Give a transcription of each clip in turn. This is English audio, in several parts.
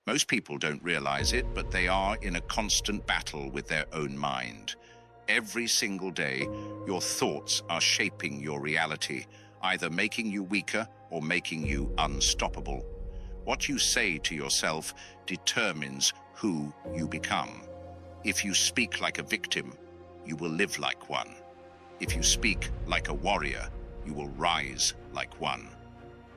Most people don't realize it, but they are in a constant battle with their own mind. Every single day, your thoughts are shaping your reality, either making you weaker or making you unstoppable. What you say to yourself determines who you become. If you speak like a victim, you will live like one. If you speak like a warrior, you will rise like one.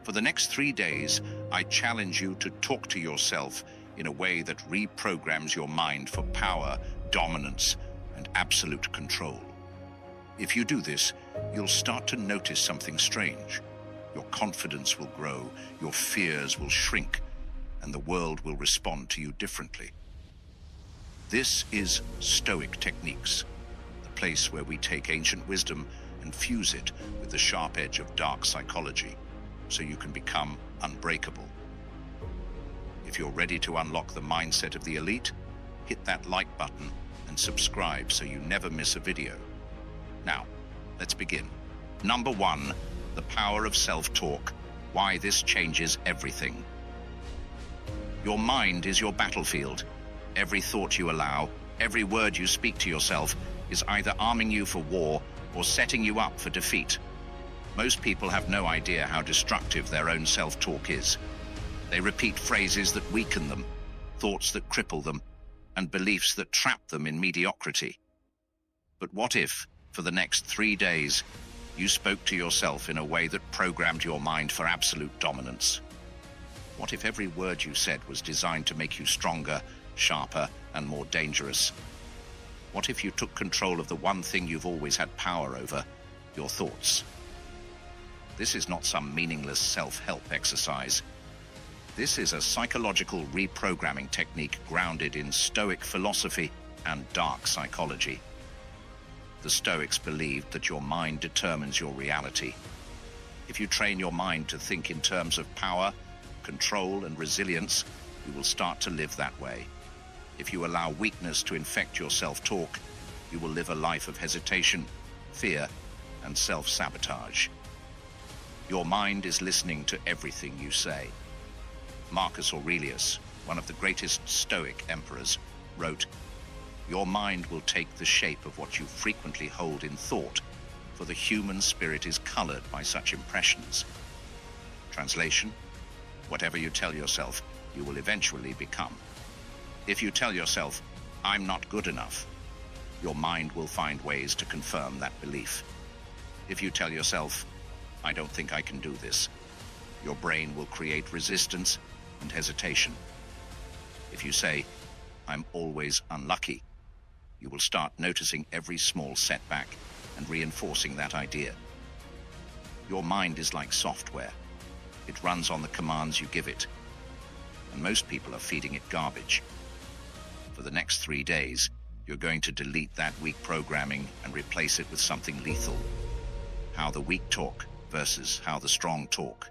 For the next 3 days, I challenge you to talk to yourself in a way that reprograms your mind for power, dominance, and absolute control. If you do this, you'll start to notice something strange. Your confidence will grow, your fears will shrink, and the world will respond to you differently. This is Stoic Techniques, the place where we take ancient wisdom and fuse it with the sharp edge of dark psychology, so you can become unbreakable. If you're ready to unlock the mindset of the elite, hit that like button and subscribe so you never miss a video. Now, let's begin. Number 1, the power of self-talk. Why this changes everything. Your mind is your battlefield. Every thought you allow, every word you speak to yourself is either arming you for war or setting you up for defeat. Most people have no idea how destructive their own self-talk is. They repeat phrases that weaken them, thoughts that cripple them, and beliefs that trap them in mediocrity. But what if, for the next 3 days, you spoke to yourself in a way that programmed your mind for absolute dominance? What if every word you said was designed to make you stronger, sharper, and more dangerous? What if you took control of the one thing you've always had power over, your thoughts? This is not some meaningless self-help exercise. This is a psychological reprogramming technique grounded in Stoic philosophy and dark psychology. The Stoics believed that your mind determines your reality. If you train your mind to think in terms of power, control, and resilience, you will start to live that way. If you allow weakness to infect your self-talk, you will live a life of hesitation, fear, and self-sabotage. Your mind is listening to everything you say. Marcus Aurelius, one of the greatest Stoic emperors, wrote, "Your mind will take the shape of what you frequently hold in thought, for the human spirit is colored by such impressions." Translation: whatever you tell yourself, you will eventually become. If you tell yourself, "I'm not good enough," your mind will find ways to confirm that belief. If you tell yourself, "I don't think I can do this," your brain will create resistance and hesitation. If you say, "I'm always unlucky," you will start noticing every small setback and reinforcing that idea. Your mind is like software. It runs on the commands you give it, and most people are feeding it garbage. For the next 3 days, you're going to delete that weak programming and replace it with something lethal. How the weak talk versus how the strong talk.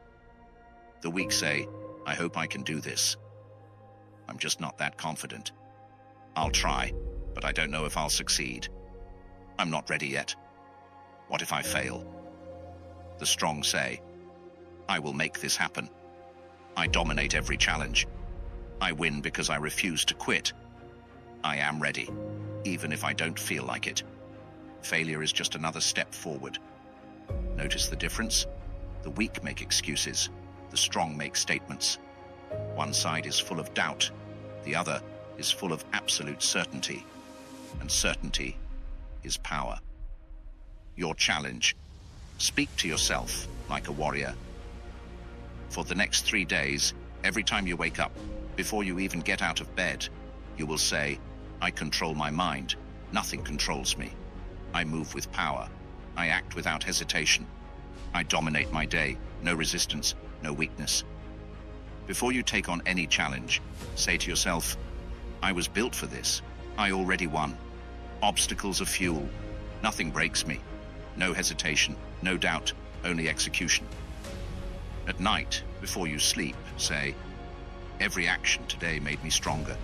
The weak say, "I hope I can do this. I'm just not that confident. I'll try, but I don't know if I'll succeed. I'm not ready yet. What if I fail?" The strong say, "I will make this happen. I dominate every challenge. I win because I refuse to quit. I am ready, even if I don't feel like it. Failure is just another step forward." Notice the difference? The weak make excuses. The strong make statements. One side is full of doubt. The other is full of absolute certainty. And certainty is power. Your challenge: speak to yourself like a warrior. For the next 3 days, every time you wake up, before you even get out of bed, you will say, "I control my mind. Nothing controls me. I move with power. I act without hesitation. I dominate my day. No resistance, no weakness." Before you take on any challenge, say to yourself, "I was built for this. I already won. Obstacles are fuel. Nothing breaks me. No hesitation, no doubt, only execution." At night, before you sleep, say, "Every action today made me stronger.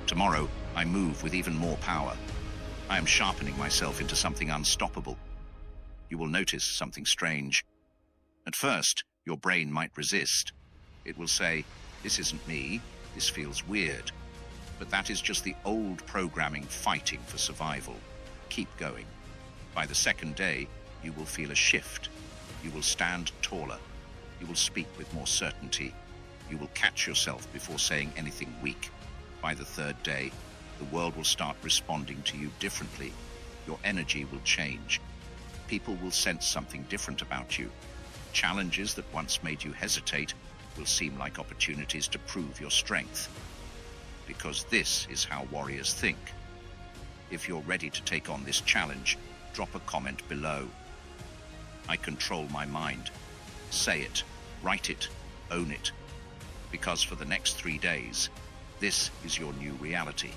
Tomorrow, I move with even more power. I am sharpening myself into something unstoppable." You will notice something strange. At first, your brain might resist. It will say, "This isn't me. This feels weird, but that is just the old programming fighting for survival. Keep going. By the second day, you will feel a shift. You will stand taller. You will speak with more certainty. You will catch yourself before saying anything weak. By the third day, the world will start responding to you differently. Your energy will change. People will sense something different about you. Challenges that once made you hesitate will seem like opportunities to prove your strength. Because this is how warriors think. If you're ready to take on this challenge, drop a comment below. I control my mind. Say it, write it, own it. Because for the next 3 days, this is your new reality.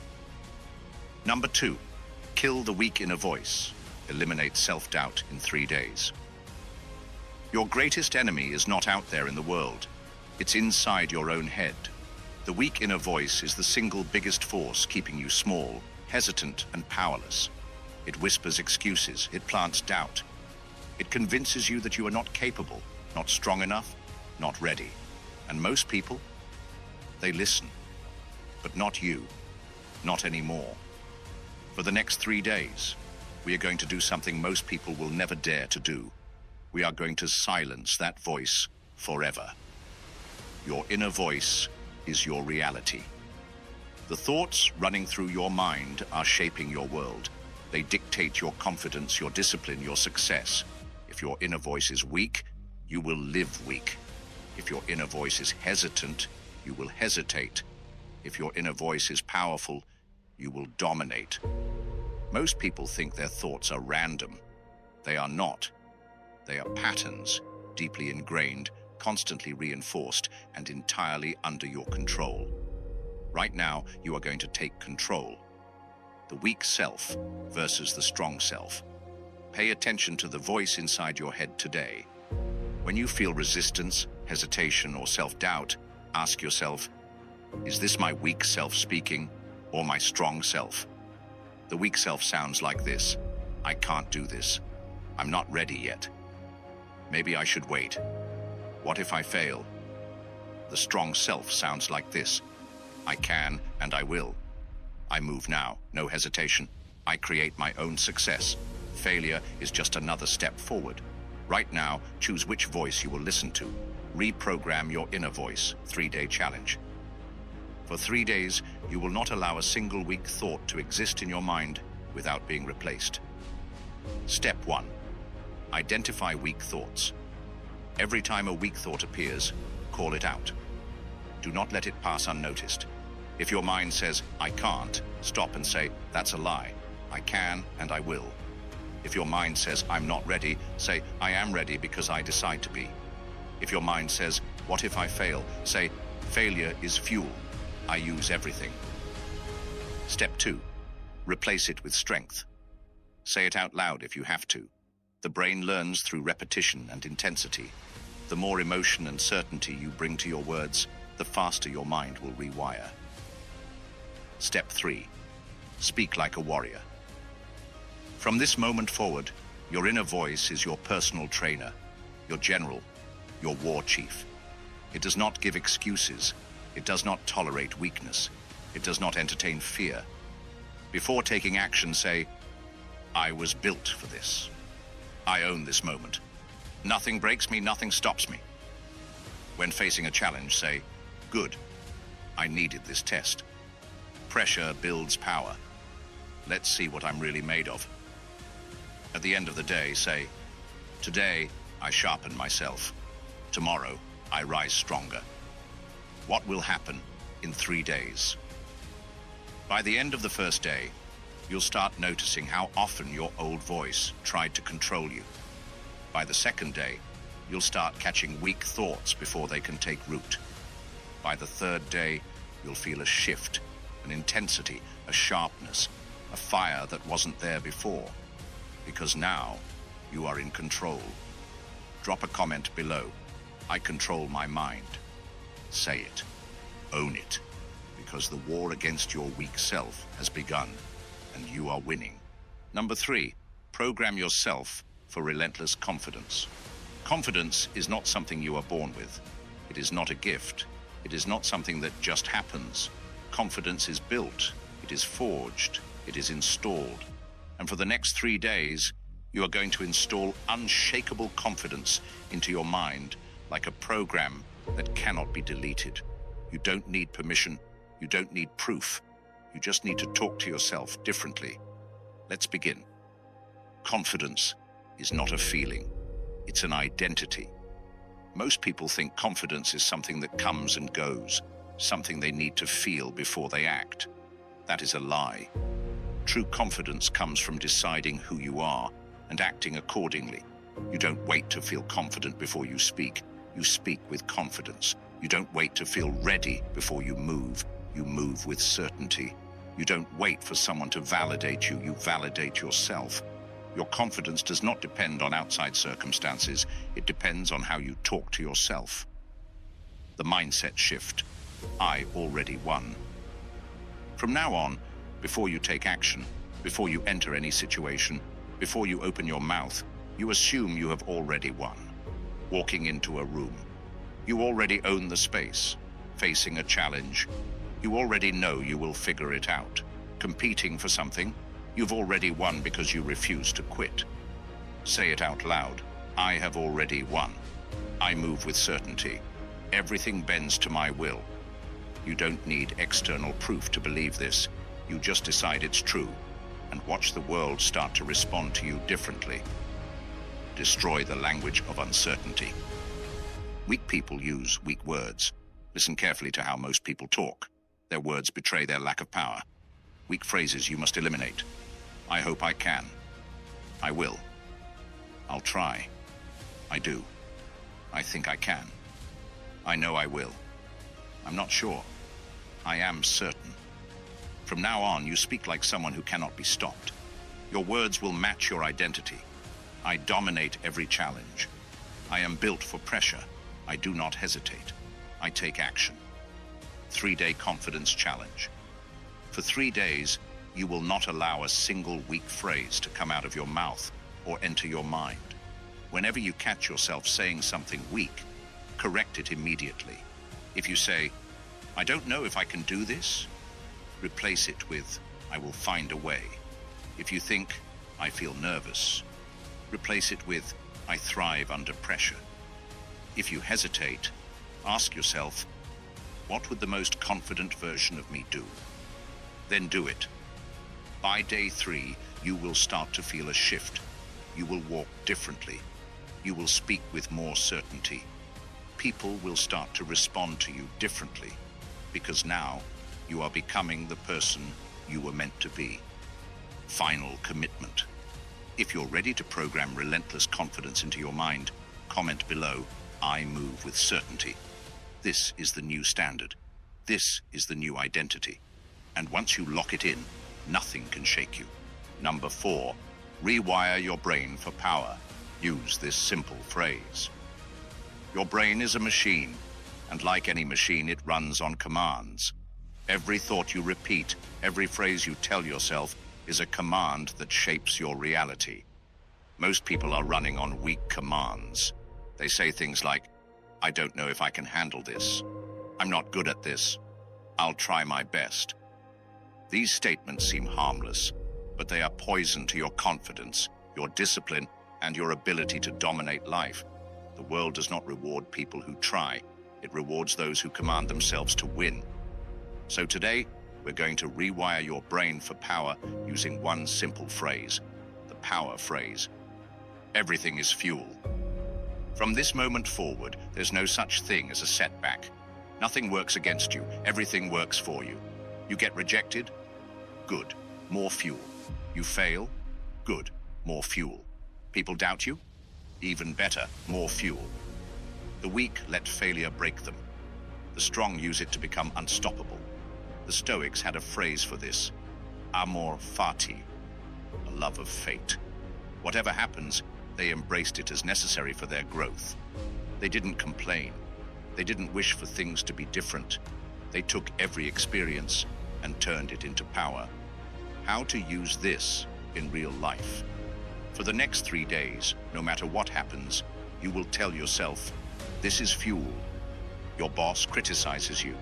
Number 2, kill the weak inner voice. Eliminate self-doubt in 3 days. Your greatest enemy is not out there in the world. It's inside your own head. The weak inner voice is the single biggest force keeping you small, hesitant, and powerless. It whispers excuses. It plants doubt. It convinces you that you are not capable, not strong enough, not ready. And most people, they listen. But not you. Not anymore. For the next 3 days, we are going to do something most people will never dare to do. We are going to silence that voice forever. Your inner voice is your reality. The thoughts running through your mind are shaping your world. They dictate your confidence, your discipline, your success. If your inner voice is weak, you will live weak. If your inner voice is hesitant, you will hesitate. If your inner voice is powerful, you will dominate. Most people think their thoughts are random. They are not. They are patterns, deeply ingrained, constantly reinforced, and entirely under your control. Right now, you are going to take control. The weak self versus the strong self. Pay attention to the voice inside your head today. When you feel resistance, hesitation, or self-doubt, ask yourself, is this my weak self speaking or my strong self? The weak self sounds like this. I can't do this. I'm not ready yet. Maybe I should wait. What if I fail? The strong self sounds like this. I can and I will. I move now, no hesitation. I create my own success. Failure is just another step forward. Right now, choose which voice you will listen to. Reprogram your inner voice. 3-day challenge. For 3 days, you will not allow a single weak thought to exist in your mind without being replaced. Step 1. Identify weak thoughts. Every time a weak thought appears, call it out. Do not let it pass unnoticed. If your mind says, I can't, stop and say, that's a lie. I can and I will. If your mind says, I'm not ready, say, I am ready because I decide to be. If your mind says, what if I fail? Say, failure is fuel. I use everything. Step 2. Replace it with strength. Say it out loud if you have to. The brain learns through repetition and intensity. The more emotion and certainty you bring to your words, the faster your mind will rewire. Step 3. Speak like a warrior. From this moment forward, your inner voice is your personal trainer, your general, your war chief. It does not give excuses. It does not tolerate weakness. It does not entertain fear. Before taking action, say, I was built for this. I own this moment. Nothing breaks me, nothing stops me. When facing a challenge, say, good, I needed this test. Pressure builds power. Let's see what I'm really made of. At the end of the day, say, today I sharpen myself. Tomorrow I rise stronger. What will happen in 3 days? By the end of the first day, you'll start noticing how often your old voice tried to control you. By the second day, you'll start catching weak thoughts before they can take root. By the third day, you'll feel a shift, an intensity, a sharpness, a fire that wasn't there before. Because now, you are in control. Drop a comment below. I control my mind. Say it. Own it. Because the war against your weak self has begun, and you are winning. Number 3, program yourself for relentless confidence. Confidence is not something you are born with. It is not a gift. It is not something that just happens. Confidence is built, it is forged, it is installed. And for the next 3 days, you are going to install unshakable confidence into your mind like a program that cannot be deleted. You don't need permission, you don't need proof. You just need to talk to yourself differently. Let's begin. Confidence is not a feeling, it's an identity. Most people think confidence is something that comes and goes, something they need to feel before they act. That is a lie. True confidence comes from deciding who you are and acting accordingly. You don't wait to feel confident before you speak. You speak with confidence. You don't wait to feel ready before you move. You move with certainty. You don't wait for someone to validate you. You validate yourself. Your confidence does not depend on outside circumstances. It depends on how you talk to yourself. The mindset shift. I already won. From now on, before you take action, before you enter any situation, before you open your mouth, you assume you have already won. Walking into a room, you already own the space. Facing a challenge, you already know you will figure it out. Competing for something, you've already won because you refuse to quit. Say it out loud. I have already won. I move with certainty. Everything bends to my will. You don't need external proof to believe this. You just decide it's true and watch the world start to respond to you differently. Destroy the language of uncertainty. Weak people use weak words. Listen carefully to how most people talk. Their words betray their lack of power. Weak phrases you must eliminate. I hope I can. I will. I'll try. I do. I think I can. I know I will. I'm not sure. I am certain. From now on, you speak like someone who cannot be stopped. Your words will match your identity. I dominate every challenge. I am built for pressure. I do not hesitate. I take action. 3-day confidence challenge. For 3 days, you will not allow a single weak phrase to come out of your mouth or enter your mind. Whenever you catch yourself saying something weak, correct it immediately. If you say, I don't know if I can do this, replace it with, I will find a way. If you think, I feel nervous, replace it with, I thrive under pressure. If you hesitate, ask yourself, what would the most confident version of me do? Then do it. By day 3, you will start to feel a shift. You will walk differently. You will speak with more certainty. People will start to respond to you differently, because now you are becoming the person you were meant to be. Final commitment. If you're ready to program relentless confidence into your mind, comment below, I move with certainty. This is the new standard. This is the new identity. And once you lock it in, nothing can shake you. Number 4, rewire your brain for power. Use this simple phrase. Your brain is a machine, and like any machine, it runs on commands. Every thought you repeat, every phrase you tell yourself is a command that shapes your reality. Most people are running on weak commands. They say things like, I don't know if I can handle this. I'm not good at this. I'll try my best. These statements seem harmless, but they are poison to your confidence, your discipline, and your ability to dominate life. The world does not reward people who try. It rewards those who command themselves to win. So today, we're going to rewire your brain for power using one simple phrase, the power phrase. Everything is fuel. From this moment forward, there's no such thing as a setback. Nothing works against you. Everything works for you. You get rejected? Good. More fuel. You fail? Good. More fuel. People doubt you? Even better. More fuel. The weak let failure break them. The strong use it to become unstoppable. The Stoics had a phrase for this, amor fati, a love of fate. Whatever happens, they embraced it as necessary for their growth. They didn't complain. They didn't wish for things to be different. They took every experience and turned it into power. How to use this in real life. For the next 3 days, no matter what happens, you will tell yourself, this is fuel. Your boss criticizes you.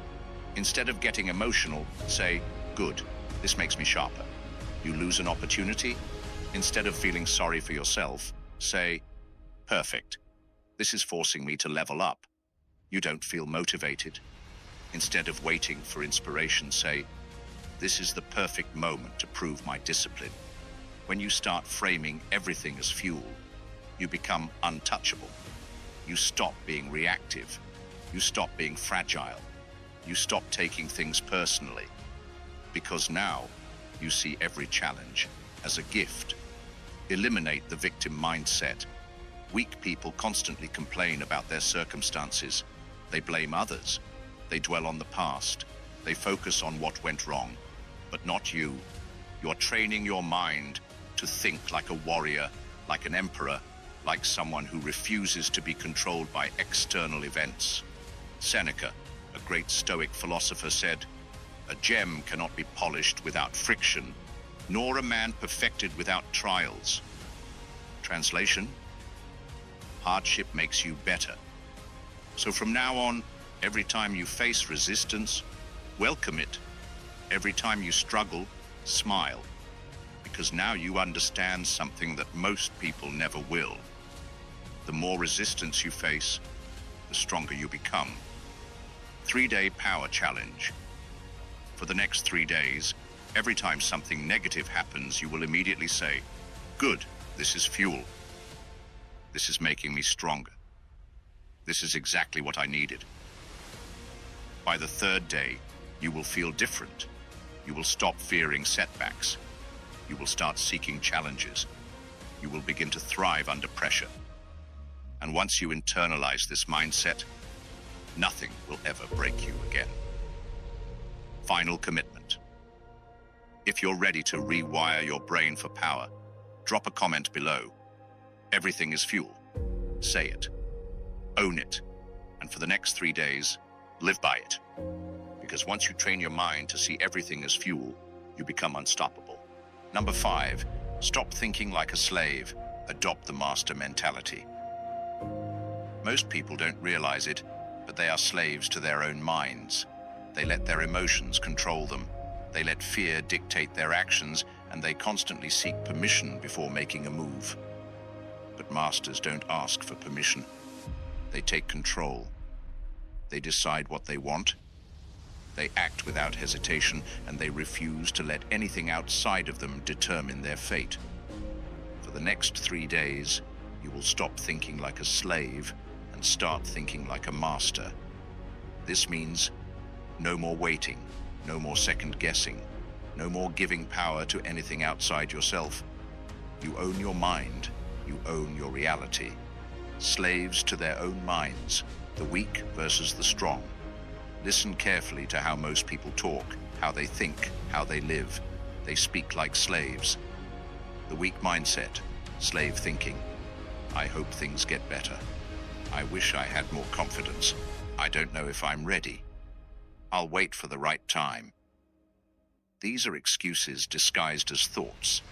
Instead of getting emotional, say, "Good, this makes me sharper." You lose an opportunity. Instead of feeling sorry for yourself, say, "Perfect, this is forcing me to level up." You don't feel motivated. Instead of waiting for inspiration, say, "This is the perfect moment to prove my discipline." When you start framing everything as fuel, you become untouchable. You stop being reactive. You stop being fragile. You stop taking things personally. Because now you see every challenge as a gift. Eliminate the victim mindset. Weak people constantly complain about their circumstances. They blame others. They dwell on the past. They focus on what went wrong, but not you. You're training your mind to think like a warrior, like an emperor, like someone who refuses to be controlled by external events. Seneca, a great Stoic philosopher, said, "A gem cannot be polished without friction, nor a man perfected without trials." Translation: hardship makes you better. So from now on, every time you face resistance, welcome it. Every time you struggle, smile. Because now you understand something that most people never will. The more resistance you face, the stronger you become. 3-day power challenge. For the next 3 days, every time something negative happens, you will immediately say, "Good, this is fuel. This is making me stronger. This is exactly what I needed." By the 3rd day, you will feel different. You will stop fearing setbacks. You will start seeking challenges. You will begin to thrive under pressure. And once you internalize this mindset, nothing will ever break you again. Final commitment. If you're ready to rewire your brain for power, drop a comment below. Everything is fuel. Say it. Own it. And for the next 3 days, live by it. Because once you train your mind to see everything as fuel, you become unstoppable. Number 5, stop thinking like a slave. Adopt the master mentality. Most people don't realize it, but they are slaves to their own minds. They let their emotions control them. They let fear dictate their actions, and they constantly seek permission before making a move. But masters don't ask for permission. They take control. They decide what they want. They act without hesitation, and they refuse to let anything outside of them determine their fate. For the next 3 days, you will stop thinking like a slave and start thinking like a master. This means no more waiting, no more second guessing, no more giving power to anything outside yourself. You own your mind. You own your reality. Slaves to their own minds, the weak versus the strong. Listen carefully to how most people talk, how they think, how they live. They speak like slaves. The weak mindset, slave thinking. I hope things get better. I wish I had more confidence. I don't know if I'm ready. I'll wait for the right time. These are excuses disguised as thoughts.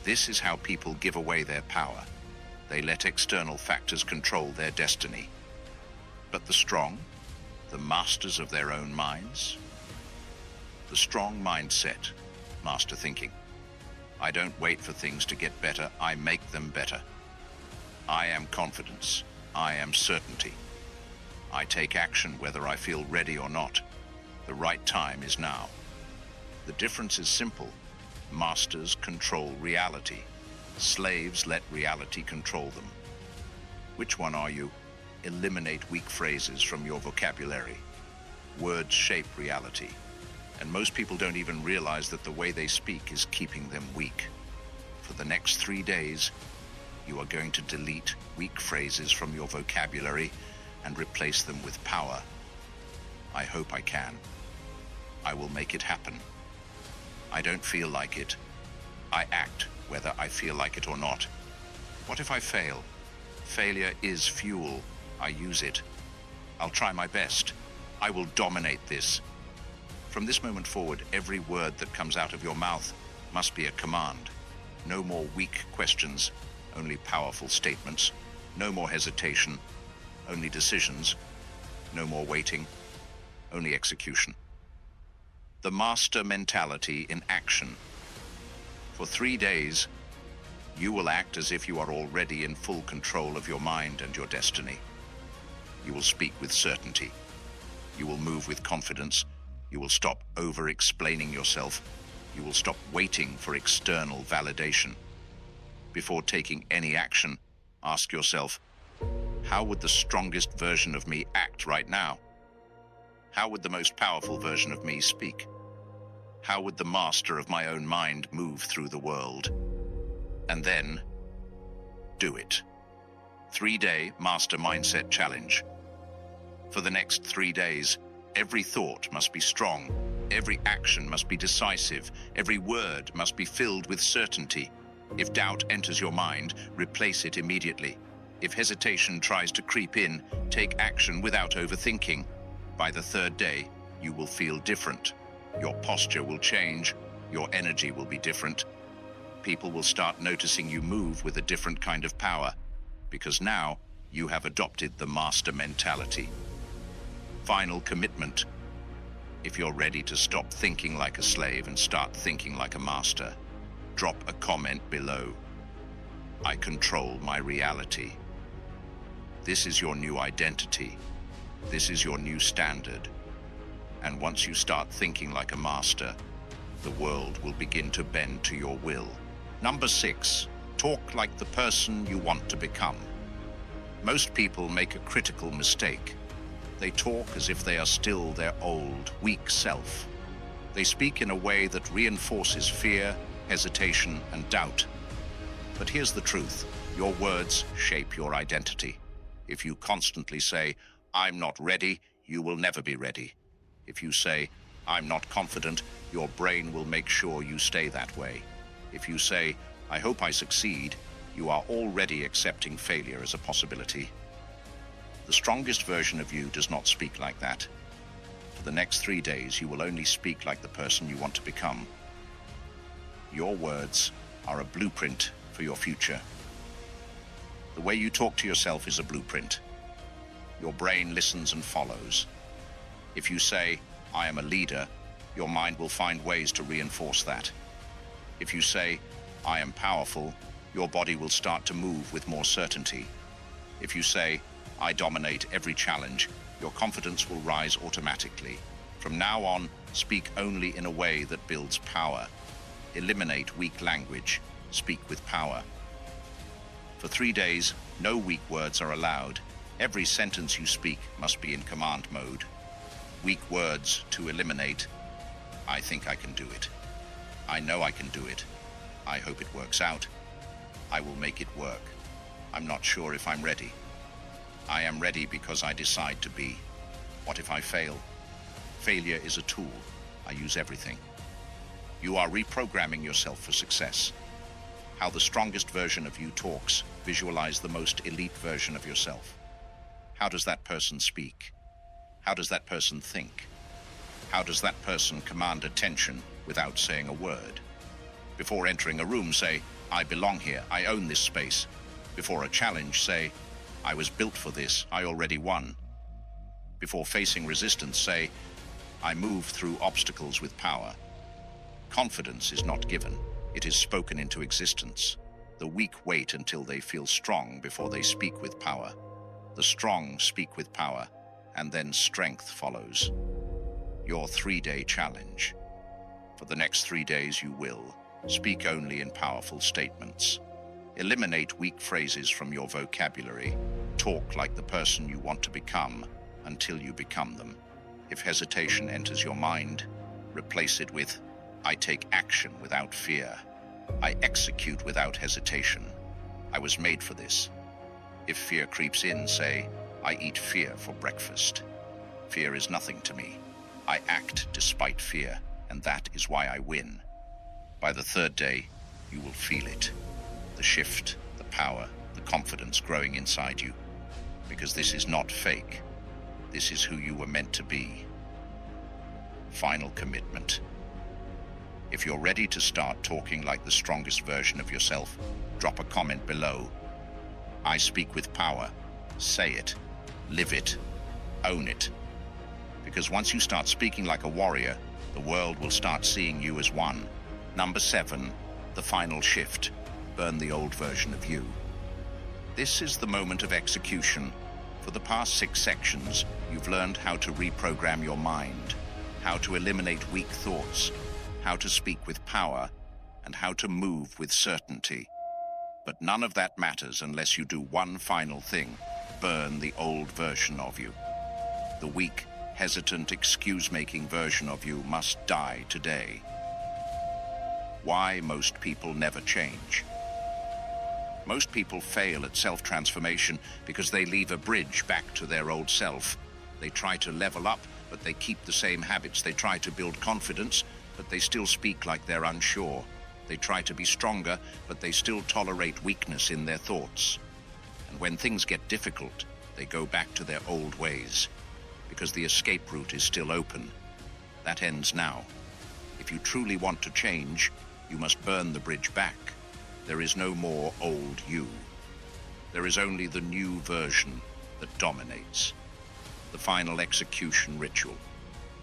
This is how people give away their power. They let external factors control their destiny. But the strong, the masters of their own minds? The strong mindset, master thinking. I don't wait for things to get better, I make them better. I am confidence. I am certainty. I take action whether I feel ready or not. The right time is now. The difference is simple. Masters control reality. Slaves let reality control them. Which one are you? Eliminate weak phrases from your vocabulary. Words shape reality. And most people don't even realize that the way they speak is keeping them weak. For the next 3 days, you are going to delete weak phrases from your vocabulary and replace them with power. I hope I can. I will make it happen. I don't feel like it. I act whether I feel like it or not. What if I fail? Failure is fuel. I use it. I'll try my best. I will dominate this. From this moment forward, every word that comes out of your mouth must be a command. No more weak questions, only powerful statements. No more hesitation, only decisions. No more waiting, only execution. The master mentality in action. For 3 days, you will act as if you are already in full control of your mind and your destiny. You will speak with certainty. You will move with confidence. You will stop over-explaining yourself. You will stop waiting for external validation. Before taking any action, ask yourself, how would the strongest version of me act right now? How would the most powerful version of me speak? How would the master of my own mind move through the world? And then, do it. 3-day Master Mindset Challenge. For the next 3 days, every thought must be strong, every action must be decisive, every word must be filled with certainty. If doubt enters your mind, replace it immediately. If hesitation tries to creep in, take action without overthinking. By the 3rd day, you will feel different. Your posture will change, your energy will be different. People will start noticing you move with a different kind of power, because now you have adopted the master mentality. Final commitment. If you're ready to stop thinking like a slave and start thinking like a master, drop a comment below. I control my reality. This is your new identity. This is your new standard. And once you start thinking like a master, the world will begin to bend to your will. Number 6, talk like the person you want to become. Most people make a critical mistake. They talk as if they are still their old, weak self. They speak in a way that reinforces fear, hesitation, and doubt. But here's the truth. Your words shape your identity. If you constantly say, I'm not ready, you will never be ready. If you say, I'm not confident, your brain will make sure you stay that way. If you say, I hope I succeed, you are already accepting failure as a possibility. The strongest version of you does not speak like that. For the next 3 days, you will only speak like the person you want to become. Your words are a blueprint for your future. The way you talk to yourself is a blueprint. Your brain listens and follows. If you say, I am a leader, your mind will find ways to reinforce that. If you say, I am powerful, your body will start to move with more certainty. If you say, I dominate every challenge, your confidence will rise automatically. From now on, speak only in a way that builds power. Eliminate weak language. Speak with power. For 3 days, no weak words are allowed. Every sentence you speak must be in command mode. Weak words to eliminate. I think I can do it. I know I can do it. I hope it works out. I will make it work. I'm not sure if I'm ready. I am ready because I decide to be. What if I fail? Failure is a tool. I use everything. You are reprogramming yourself for success. How the strongest version of you talks. Visualize the most elite version of yourself. How does that person speak? How does that person think? How does that person command attention without saying a word? Before entering a room, say, I belong here, I own this space. Before a challenge, say, I was built for this, I already won. Before facing resistance, say, I move through obstacles with power. Confidence is not given, it is spoken into existence. The weak wait until they feel strong before they speak with power. The strong speak with power, and then strength follows. Your 3-day challenge. For the next 3 days you will speak only in powerful statements. Eliminate weak phrases from your vocabulary. Talk like the person you want to become until you become them. If hesitation enters your mind, replace it with, I take action without fear. I execute without hesitation. I was made for this. If fear creeps in, say, I eat fear for breakfast. Fear is nothing to me. I act despite fear, and that is why I win. By the 3rd day, you will feel it. The shift, the power, the confidence growing inside you. Because this is not fake. This is who you were meant to be. Final commitment. If you're ready to start talking like the strongest version of yourself, drop a comment below. I speak with power. Say it. Live it. Own it. Because once you start speaking like a warrior, the world will start seeing you as one. Number 7, the final shift. Burn the old version of you. This is the moment of execution. For the past 6 sections, you've learned how to reprogram your mind, how to eliminate weak thoughts, how to speak with power, and how to move with certainty. But none of that matters unless you do one final thing: burn the old version of you. The weak, hesitant, excuse-making version of you must die today. Why most people never change. Most people fail at self-transformation because they leave a bridge back to their old self. They try to level up, but they keep the same habits. They try to build confidence, but they still speak like they're unsure. They try to be stronger, but they still tolerate weakness in their thoughts. And when things get difficult, they go back to their old ways, because the escape route is still open. That ends now. If you truly want to change, you must burn the bridge back. There is no more old you. There is only the new version that dominates. The final execution ritual.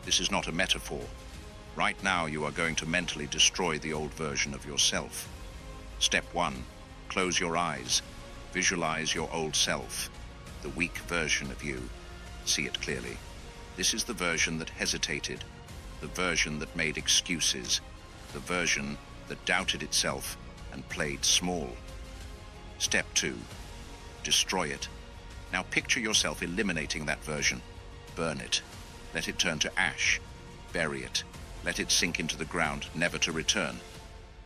This is not a metaphor. Right now, you are going to mentally destroy the old version of yourself. Step 1, close your eyes. Visualize your old self, the weak version of you. See it clearly. This is the version that hesitated, the version that made excuses, the version that doubted itself and played small. Step 2, destroy it. Now picture yourself eliminating that version. Burn it. Let it turn to ash. Bury it. Let it sink into the ground, never to return.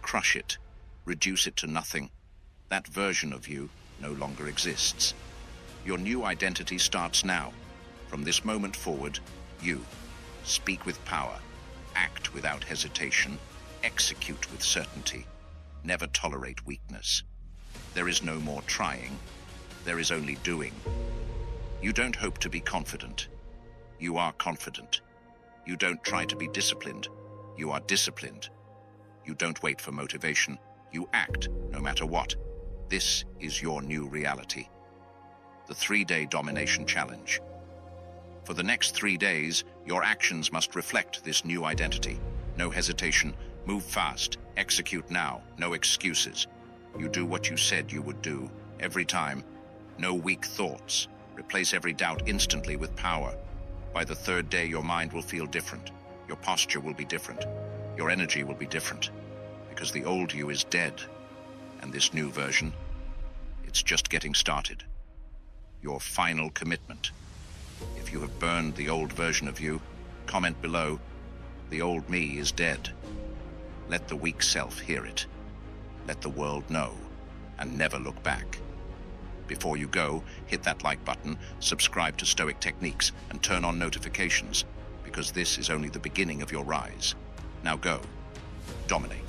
Crush it. Reduce it to nothing. That version of you no longer exists. Your new identity starts now. From this moment forward, you speak with power, act without hesitation, execute with certainty. Never tolerate weakness. There is no more trying. There is only doing. You don't hope to be confident. You are confident. You don't try to be disciplined. You are disciplined. You don't wait for motivation. You act, no matter what. This is your new reality. The 3-day domination challenge. For the next 3 days, your actions must reflect this new identity. No hesitation. Move fast. Execute now. No excuses. You do what you said you would do, every time. No weak thoughts. Replace every doubt instantly with power. By the 3rd day, your mind will feel different. Your posture will be different. Your energy will be different. Because the old you is dead. And this new version, it's just getting started. Your final commitment. If you have burned the old version of you, comment below, "The old me is dead." Let the weak self hear it. Let the world know, and never look back. Before you go, hit that like button, subscribe to Stoic Techniques, and turn on notifications, because this is only the beginning of your rise. Now go. Dominate.